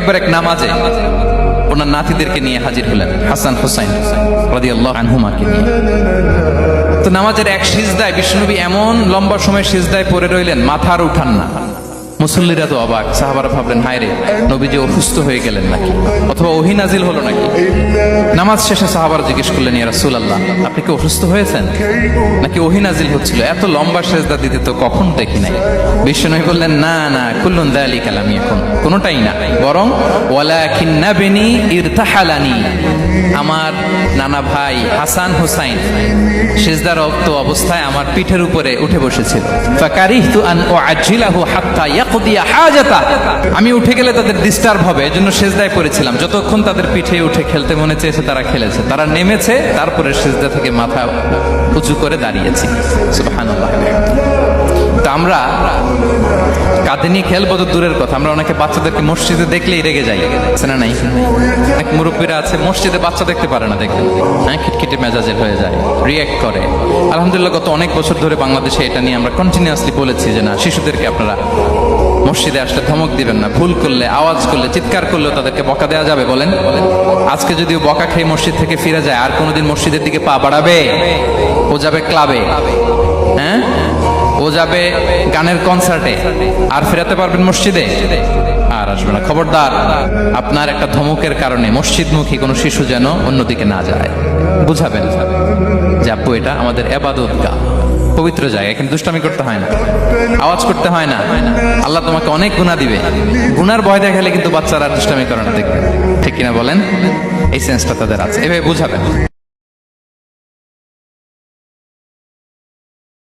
একবার এক নামাজে ওনার নাতিদেরকে নিয়ে হাজির হলেন, হাসান হুসাইন রাদিয়াল্লাহু আনহুমাকে নিয়ে। তো নামাজের এক সিজদায় বিশ্বনবী এমন লম্বা সময় সিজদায় পড়ে রইলেন, মাথা আর উঠান না। মুসল্লিরা তো অবাক, সাহাবারা ভাবলেন হায় রে, নবীজি অসুস্থ হয়ে গেলেন নাকি, অথবা ওহী নাজিল হলো নাকি। নামাজ শেষে সাহাবারা জিজ্ঞেস করলেন, ইয়া রাসূলুল্লাহ, আপনি কি অসুস্থ হয়েছেন নাকি ওহী নাজিল হচ্ছিল? এত লম্বা সিজদা দিতে তো কখন দেখি নাই। বিশ্বনবী বললেন, না না, কুল্লুন যালিকা লাম ইয়াকুন, কোনটাই না, বরং ওয়ালাকিন্নাবনি ইরতাহালানি, আমার নানা ভাই হাসান হুসাইন সিজদারত অবস্থায় আমার পিঠের উপরে উঠে বসেছিল। ফাকারিহতু আন উআজ্জিলাহু হাত্তা ইয়াকদিয়া হাজাতা, আমি উঠে গেলে তাদের ডিস্টার্ব হবে, এজন্য সিজদায় পড়েছিলাম। যতক্ষণ তাদের পিঠে উঠে খেলতে মনে চেয়েছে তারা খেলেছে, তারা নেমেছে, তারপরে সিজদা থেকে মাথা উঁচু করে দাঁড়িয়েছি। সুবহানাল্লাহ। তা আমরা কাঁধে নিয়ে খেলবো তো দূরের কথা, আমরা অনেকে বাচ্চাদেরকে মসজিদে দেখলেই রেগে যাই, আছে না নাই? এক মুরব্বীরা আছে মসজিদে বাচ্চা দেখতে পারে না, দেখলে হ্যাঁ খিটখিটে মেজাজের হয়ে যায়, রিয়েক্ট করে। আলহামদুলিল্লাহ গত অনেক বছর ধরে বাংলাদেশে এটা নিয়ে আমরা কন্টিনিউয়াসলি বলেছি যে না, শিশুদেরকে আপনারা মসজিদে আসলে ধমক দিবেন না, ভুল করলে, আওয়াজ করলে, চিৎকার করলেও তাদেরকে বকা দেওয়া যাবে? বলেন। আজকে যদিও বকা খেয়ে মসজিদ থেকে ফিরে যায়, আর কোনোদিন মসজিদের দিকে পা বাড়াবে? ও যাবে ক্লাবে, হ্যাঁ ও যাবে গানের কনসার্টে, আর ফেরাতে পারবেন মসজিদে? আর আসবে না। খবরদার, আপনার একটা ধমকের কারণে মসজিদমুখী কোনো শিশু যেন অন্যদিকে না যায়। বুঝাবেন যে আব্বু, এটা আমাদের ইবাদতগাহ, পবিত্র জায়গা, এখানে দুষ্টামি করতে হয় না, আওয়াজ করতে হয় না, আল্লাহ তোমাকে অনেক গুনাহ দিবে। গুনার ভয় দেখালে কিন্তু বাচ্চারা দুষ্টামি করে না, দেখবে, ঠিক কিনা বলেন? এই সেন্সটা তাদের আছে, এভাবে বুঝাবেন।